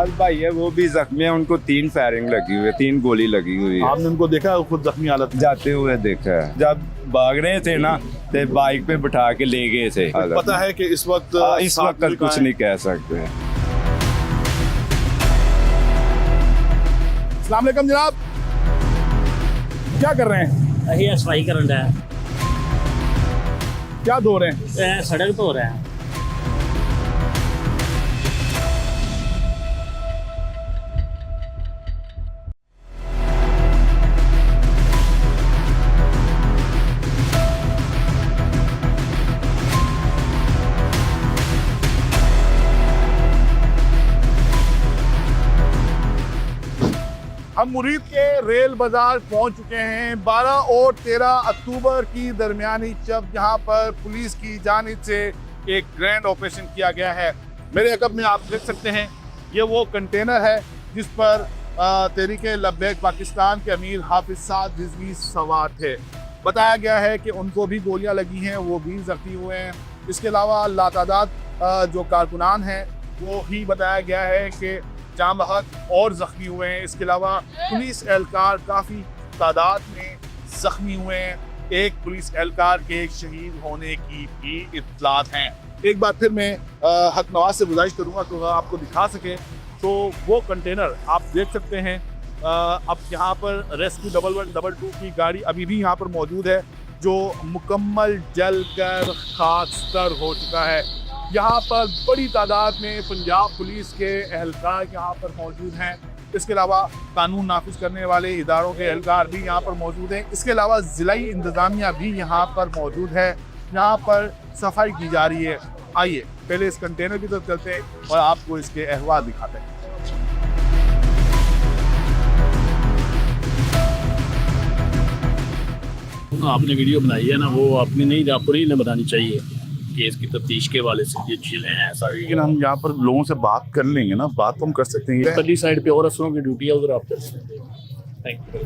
साथ भाई है वो भी जख्मी है, उनको 3 फायरिंग लगी हुई है, 3 गोली लगी हुई है। आपने उनको देखा खुद जख्मी हालत में? जाते हुए देखा है, जब भाग रहे थे ना तो बाइक पे बिठा के ले गए थे। पता है कि इस वक्त इस वक्त कुछ नहीं कह सकते। अस्सलाम वालेकुम जनाब, क्या कर रहे हैं? अही सफाई करन रहा है, क्या धो रहे हैं? सड़क धो रहे हैं। हम मुरीद के रेल बाजार पहुंच चुके हैं। 12 और 13 अक्टूबर की दरमियानी जब यहाँ पर पुलिस की जानिब से एक ग्रैंड ऑपरेशन किया गया है। मेरे अकब में आप देख सकते हैं ये वो कंटेनर है जिस पर तहरीके लब्बैक पाकिस्तान के अमीर हाफिज साद रिजवी सवार थे। बताया गया है कि उनको भी गोलियां लगी हैं, वो भी जख्मी हुए हैं। इसके अलावा लातादाद जो कारकुनान हैं वो ही बताया गया है कि जाम बहक और ज़ख्मी हुए हैं। इसके अलावा पुलिस एहलकार काफ़ी तादाद में ज़ख्मी हुए हैं। एक पुलिस एहलकार के शहीद होने की भी इत्तलात हैं। एक बार फिर मैं हक नवाज से गुजारिश करूँगा तो आपको दिखा सके तो वो कंटेनर आप देख सकते हैं। अब यहाँ पर रेस्क्यू 1112 की गाड़ी अभी भी यहाँ पर मौजूद है जो मुकम्मल जल कर खाकस्तर हो चुका है। यहाँ पर बड़ी तादाद में पंजाब पुलिस के एहलकार यहाँ पर मौजूद हैं। इसके अलावा कानून नाफिज करने वाले इदारों के एहलकार भी यहाँ पर मौजूद हैं। इसके अलावा ज़िलाई इंतज़ामिया भी यहाँ पर मौजूद है। यहाँ पर सफाई की जा रही है। आइए पहले इस कंटेनर की तरफ चलते हैं और आपको इसके अहवाल दिखाते हैं। आपने वीडियो बनाई है ना, वो अपनी नहीं, आपको नहीं बनानी चाहिए कि इसकी तफ्तीश के वाले से ये चीज़ें हैं सारी। लेकिन हम यहाँ पर लोगों से बात कर लेंगे ना, बात तो हम कर सकते हैं। पल्ली साइड पे और अफसरों की ड्यूटी है, उधर आप कर सकते हैं। Thank you.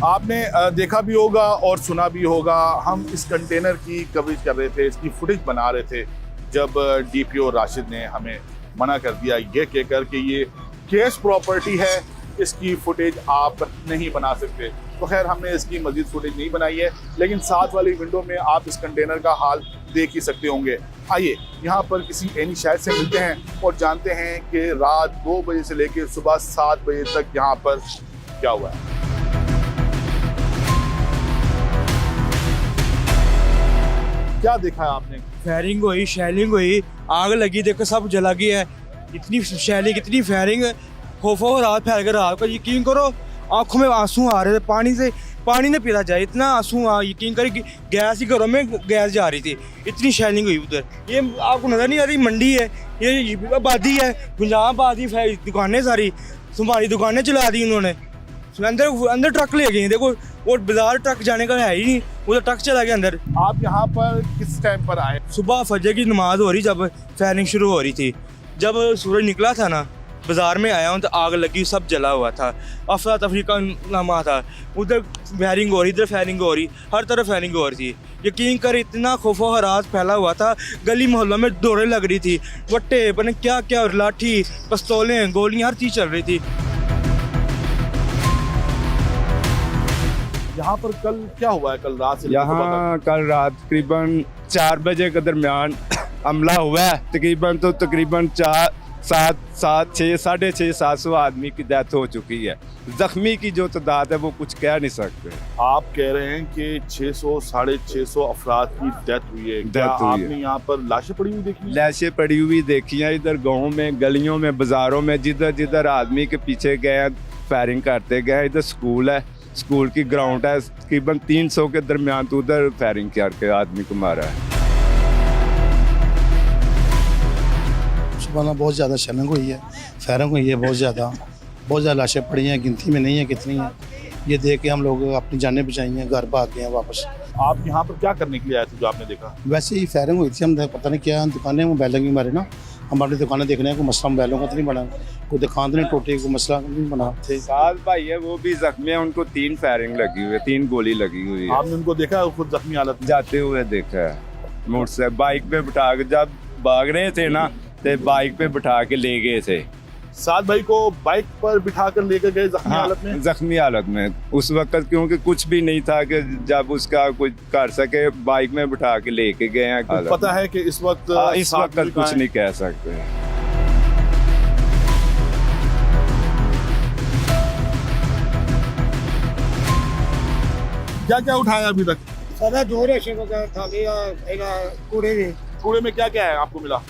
आपने देखा भी होगा और सुना भी होगा, हम इस कंटेनर की कवरेज कर रहे थे, इसकी फुटेज बना रहे थे जब DPO राशिद ने हमें मना कर दिया ये कहकर कि ये केस प्रॉपर्टी है, इसकी फुटेज आप नहीं बना सकते। तो खैर हमने इसकी मजीद फुटेज नहीं बनाई है, लेकिन साथ वाली विंडो में आप इस कंटेनर का हाल देख ही सकते होंगे। आइए यहाँ पर किसी एनी शायद से मिलते हैं और जानते हैं कि रात 2 बजे से लेकर सुबह 7 बजे तक यहाँ पर क्या हुआ है। क्या देखा है आपने? फायरिंग हुई, शेलिंग हुई, आग लगी, देखो सब जला गया है। इतनी शेलिंग, इतनी फायरिंग, खौफो रात फैल कर रात को यकीन करो आंखों में आंसू आ रहे थे। पानी ने पीता जाए, इतना आंसू यकीन करें कि गैस ही घरों में गैस जा रही थी। इतनी शेलिंग हुई उधर। ये आपको नजर नहीं आ रही, मंडी है, ये आबादी है, पंजाब आबादी, दुकानें सारी तुम्हारी दुकानें चला दी उन्होंने। अंदर ट्रक ले गए, देखो और बाजार ट्रक जाने का है ही नहीं, उधर ट्रक चला गया अंदर। आप यहाँ पर किस टाइम पर आए? सुबह फजर की नमाज हो रही, जब फायरिंग शुरू हो रही थी, जब सूरज निकला था ना, बाजार में आया हूँ तो आग लगी, सब जला हुआ था, अफरा तफरी का नामा था। उधर फायरिंग हो रही, इधर फायरिंग हो रही, हर तरफ फायरिंग हो रही थी। यकीन कर इतना खौफो हरास फैला हुआ था, गली मोहल्लों में दौड़े लग रही थी, वट्टे पता क्या क्या, लाठी, पिस्तौलें, गोलियाँ, हर चीज़ चल रही थी। यहाँ पर कल क्या हुआ है? कल रात से यहाँ कल रात तकरीबन 4 बजे के दरमियान हमला हुआ है। तकरीबन 600-700 आदमी की डेथ हो चुकी है। जख्मी की जो तादाद है वो कुछ कह नहीं सकते। आप कह रहे हैं कि 600-650 अफराद की डेथ हुई है। क्या आपने यहाँ पर लाशें पड़ी हुई देखी? लाशें पड़ी हुई देखी हैं इधर गाँव में, गलियों में, बाजारों में, जिधर जिधर आदमी के पीछे गए फायरिंग करते गए। इधर स्कूल है, स्कूल की ग्राउंड है, तकरीबन 300 के दरमियान तो उधर फायरिंग करके आदमी को मारा है। सुबह बहुत ज़्यादा शेलिंग हुई है, फायरिंग हुई है, बहुत ज़्यादा लाशें पड़ी हैं, गिनती में नहीं है कितनी हैं। ये देख के हम लोग अपनी जानें बचाई हैं, घर भाग गए हैं वापस। आप यहाँ पर क्या करने के लिए आए थे जो आपने देखा? वैसे ही फायरिंग हुई थी, हम पता नहीं क्या दुकानें मोबाइलों की मारे ना, हम अपनी दुकानें देख रहे हैं, कोई मसला मोबाइलों का तो नहीं बना, कोई दुकान तो नहीं टूटी, कोई मसला नहीं बना थे। साथ भाई है वो भी जख्मी है, उनको 3 फायरिंग लगी हुई है, 3 गोली लगी हुई है। आपने उनको देखा खुद जख्मी हालत में? जाते हुए देखा है, मोटरसाइकिल बाइक पे बिठा के, जब भाग रहे थे ना, तो बाइक पे बिठा के ले गए थे। सात भाई को बाइक पर बिठा कर लेकर गए जख्मी हालत में। जख्मी हालत में उस वक्त, क्योंकि कुछ भी नहीं था कि जब उसका कुछ कर सके, बाइक में बिठा के लेके गए हैं। पता है कि इस वक्त इस वक्त कुछ नहीं कह सकते। क्या क्या उठाया अभी तक? सादा दो रेशे वगैरह था कूड़े के। कूड़े में क्या क्या है आपको मिला?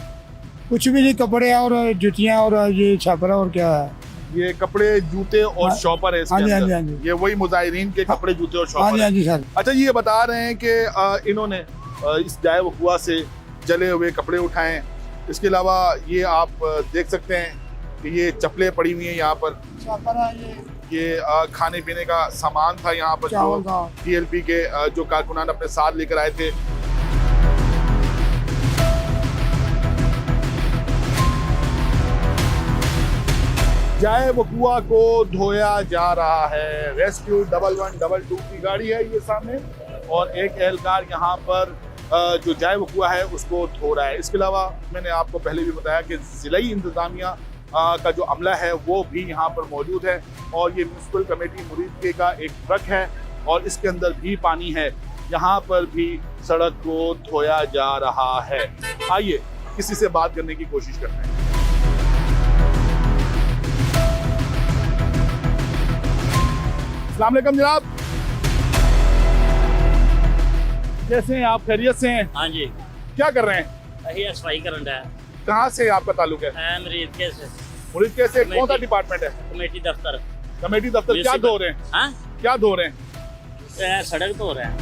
कुछ भी नहीं, कपड़े और जुतियां और ये छापरा और क्या है। ये कपड़े, जूते और हाँ, शॉपर है इसके हाँ जी, हाँ अंदर। जी, हाँ जी। ये वही मुजाहिरीन के कपड़े, जूते और हाँ शॉपर जी, है। हाँ जी सर। अच्छा, ये बता रहे हैं कि इन्होंने इस जाए वकुआ से जले हुए कपड़े उठाए हैं। इसके अलावा ये आप देख सकते हैं कि ये चप्पलें पड़ी हुई हैं यहाँ पर। छापरा ये खाने पीने का सामान था यहाँ पर, चावल जो था। TLP के जो कारकुनान अपने साथ लेकर आए थे। जाए वकुआ को धोया जा रहा है। रेस्क्यू 1112 की गाड़ी है ये सामने, और एक एहलकार यहाँ पर जो जाए वकुआ है उसको धो रहा है। इसके अलावा मैंने आपको पहले भी बताया कि जिलाई इंतजामिया का जो अमला है वो भी यहाँ पर मौजूद है, और ये म्यूनसिपल कमेटी मुरीद का एक ट्रक है और इसके अंदर भी पानी है। यहाँ पर भी सड़क को धोया जा रहा है। आइए किसी से बात करने की कोशिश करते हैं। अस्सलाम वालेकुम जनाब, कैसे हैं आप? खैरियत से हैं? हाँ जी, क्या कर रहे हैं? अही सफाई करन डा कहाँ से आपका ताल्लुक है? है मरीज के से मुरीद के से कौन सा कमेटी। डिपार्टमेंट है? कमेटी दफ्तर। कमेटी दफ्तर। क्या धो रहे हैं? हाँ, क्या धो रहे हैं? सड़क धो रहे हैं।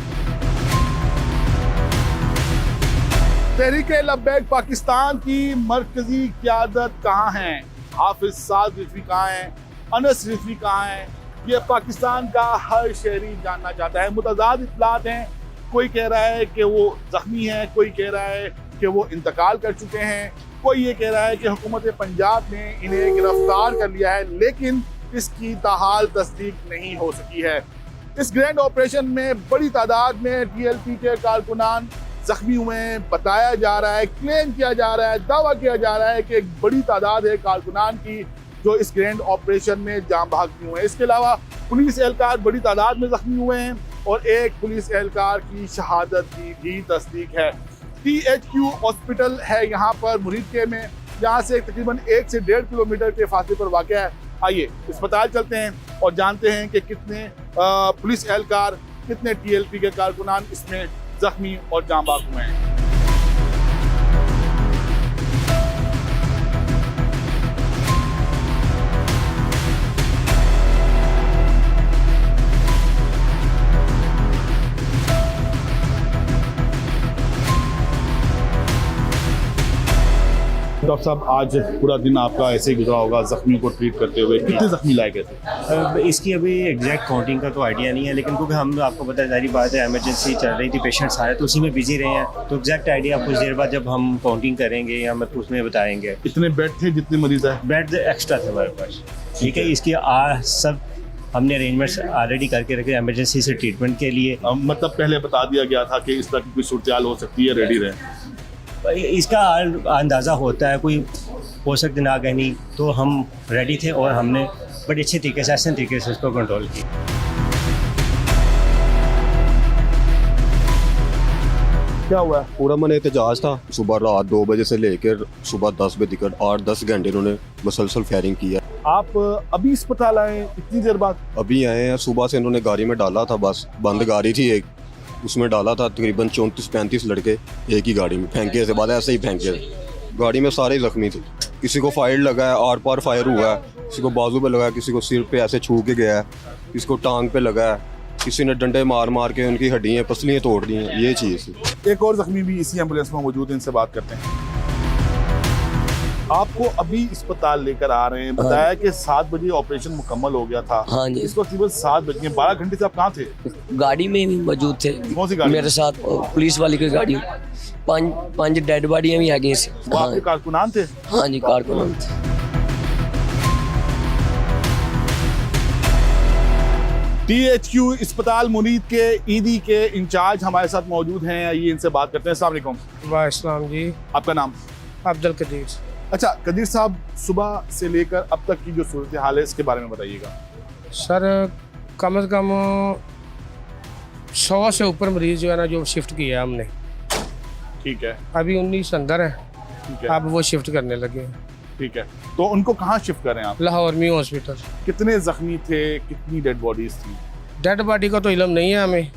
तहरीके लब्बैक पाकिस्तान की मरकजी क़यादत कहाँ है? हाफिज साद रिजवी कहाँ है? अनस रिजवी कहाँ है? ये पाकिस्तान का हर शहरी जानना चाहता है। मुतज़ाद इत्तलात हैं, कोई कह रहा है कि वो ज़ख्मी है, कोई कह रहा है कि वो इंतकाल कर चुके हैं, कोई ये कह रहा है कि हुकूमत पंजाब ने इन्हें गिरफ्तार कर लिया है, लेकिन इसकी ताहाल तस्दीक नहीं हो सकी है। इस ग्रैंड ऑपरेशन में बड़ी तादाद में TLP के कारकुनान जख्मी हुए हैं। बताया जा रहा है, क्लेम किया जा रहा है, दावा किया जा रहा है कि एक बड़ी तादाद है कारकुनान की जो इस ग्रैंड ऑपरेशन में जान बहक हुए हैं। इसके अलावा पुलिस एहलकार बड़ी तादाद में जख्मी हुए हैं और एक पुलिस एहलकार की शहादत की भी तस्दीक है। THQ हॉस्पिटल है यहाँ पर मुरीद के में, यहाँ से तकरीबन 1 से 1.5 किलोमीटर के फासले पर वाक़ है। आइए अस्पताल चलते हैं और जानते हैं कि कितने पुलिस एहलकार, कितने TLP के कारकुनान इसमें जख्मी और जान बहक हुए हैं। डॉक्टर साहब, आज पूरा दिन आपका ऐसे ही गुजरा होगा जख्मियों को ट्रीट करते हुए। कितने जख्मी लाए गए थे? इसकी अभी एग्जैक्ट काउंटिंग का तो आइडिया नहीं है, लेकिन क्योंकि हम आपको पता है सारी बात है, इमरजेंसी चल रही थी, पेशेंट्स आए तो उसी में बिजी रहे हैं, तो एग्जैक्ट आइडिया कुछ देर बाद जब हम काउंटिंग करेंगे या मतलब उसमें बताएंगे। इतने बेड थे जितने मरीज आए? बेड एक्स्ट्रा थे हमारे पास, ठीक है। इसकी सब हमने अरेंजमेंट्स ऑलरेडी करके रखे इमरजेंसी से ट्रीटमेंट के लिए। मतलब पहले बता दिया गया था कि इस तरह की कोई सूरत हो सकती है, रेडी रहे। इसका अंदाज़ा होता है, कोई हो सकती ना कहनी, तो हम रेडी थे और हमने बड़े अच्छे तरीके से, आसान तरीके से उसको कंट्रोल किया। क्या हुआ? पूरा मन एहतजाज था। सुबह रात 2 बजे से लेकर सुबह 10 बजे तक 8-10 घंटे इन्होंने मुसलसल फायरिंग की है। आप अभी अस्पताल आए इतनी देर बाद? अभी आए हैं। सुबह से इन्होंने गाड़ी में डाला था, बस बंद गाड़ी थी एक, उसमें डाला था। तकरीबन 34-35 लड़के एक ही गाड़ी में फेंके थे, बाद ऐसे ही फेंके थे। गाड़ी में सारे जख्मी थे, किसी को फायर लगा है, आर पार फायर हुआ है, किसी को बाजू पे लगा है, किसी को सिर पे ऐसे छू के गया है, किसी को टांग पे लगा है, किसी ने डंडे मार मार के उनकी हड्डियाँ पसलियाँ तोड़ दी हैं। ये चीज़ थी। एक और जख्मी भी इसी एम्बुलेंस में मौजूद है, इनसे बात करते हैं। आपको अभी अस्पताल लेकर आ रहे हैं, बताया कि 7 बजे ऑपरेशन मुकम्मल हो गया था। हाँ जी, इस वक्त तकरीबन 7 बज गए। 12 घंटे से आप कहाँ थे? गाड़ी में भी मौजूद थे। कौन सी गाड़ी? मेरे साथ पुलिस वाली की गाड़ी। 5 डेड बॉडियां भी आ गई। वो आपके कारकुनान थे? हाँ जी, कारकुनान थे। THQ अस्पताल मुरीद के ईदी के इंचार्ज हमारे साथ मौजूद हैं। ये इनसे बात करते हैं। अस्सलाम वालेकुम। वालेकुम जी। आपका नाम? अब्दुल कदीर। अच्छा कदीर साहब, सुबह से लेकर अब तक की जो सूरत हाल है इसके बारे में बताइएगा। सर कम से कम 100 से ऊपर मरीज जो है ना जो शिफ्ट किया हमने। ठीक है, अभी 19 अंदर है, ठीक है, अब वो शिफ्ट करने लगे हैं। ठीक है। तो उनको कहाँ शिफ्ट कर रहे हैं आप? लाहौर में हॉस्पिटल। कितने जख्मी थे, कितनी डेड बॉडीज थी? डेड बॉडी का तो इल्म नहीं है हमें,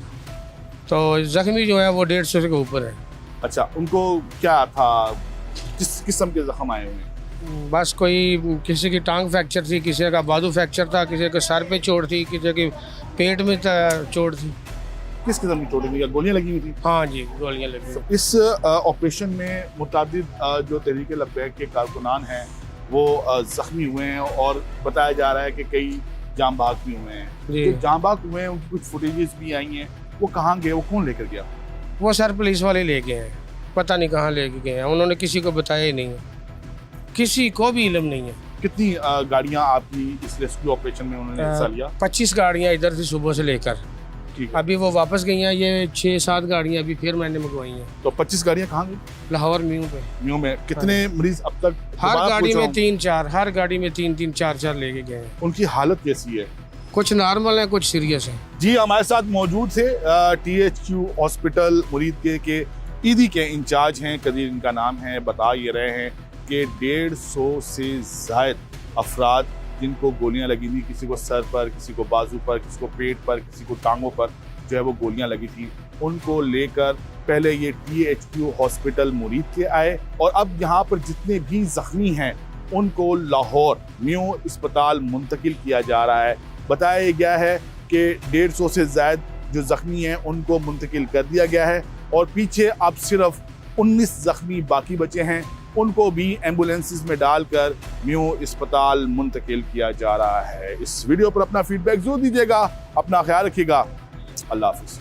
तो जख्मी जो है वो 150 के ऊपर है। अच्छा, उनको क्या था, किस किस्म के जख्म आए हुए हैं? बस कोई किसी की टांग फ्रैक्चर थी, किसी का बाजू फ्रैक्चर था, किसी के सर पे चोट थी, किसी के पेट में चोट थी। किस किस्म की चोटें थी? गोलियां लगी हुई थी? हाँ जी, गोलियां लगी हुई। इस ऑपरेशन में मुतादिद जो तहरीक लब्बैक के कारकुनान हैं वो जख्मी हुए हैं और बताया जा रहा है कि कई जाम बाग भी हुए हैं। जी। जो जाम बाग हुए हैं उनकी कुछ फुटेजेस भी आई हैं, वो कहाँ गए, वो कौन लेकर गया? वो सर पुलिस वाले ले गए हैं, पता नहीं कहाँ लेके गए हैं, उन्होंने किसी को बताया ही नहीं है, किसी को भी इल्म नहीं है। कितनी गाड़ियाँ आपकी इस रेस्क्यू ऑपरेशन में उन्होंने हिस्सा लिया? 25 गाड़ियाँ इधर थी सुबह से लेकर, ठीक है। अभी वो वापस गई हैं, ये 6-7 गाड़ियाँ अभी फिर मैंने मंगवाई हैं। तो 25 गाड़ियाँ कहाँ गई? लाहौर म्यू पे। म्यू में कितने मरीज अब तक? हर दोबारा गाड़ी पूछ रहा में हूँ, 3-4, हर गाड़ी में 3-3, 4-4 लेके गए हैं। उनकी हालत कैसी है? कुछ नॉर्मल है, कुछ सीरियस है। जी, हमारे साथ मौजूद थे THQ हॉस्पिटल मुरीद के ईदी के इंचार्ज हैं, कदीर इनका नाम है। बता ये रहे हैं कि 150 से जायद अफराद जिनको गोलियां लगी थी, किसी को सर पर, किसी को बाजू पर, किसी को पेट पर, किसी को टांगों पर जो है वो गोलियां लगी थी, उनको लेकर पहले ये THQ हॉस्पिटल मुरीद के आए और अब यहाँ पर जितने भी जख्मी हैं उनको लाहौर न्यू अस्पताल मुंतकिल किया जा रहा है। बताया गया है कि 150 से ज़ायद जो ज़ख्मी हैं उनको मुंतकिल कर दिया गया है और पीछे अब सिर्फ 19 ज़ख्मी बाकी बचे हैं, उनको भी एम्बुलेंसेस में डालकर न्यू अस्पताल मुंतकिल किया जा रहा है। इस वीडियो पर अपना फीडबैक जरूर दीजिएगा, अपना ख्याल रखिएगा। अल्लाह हाफिज़।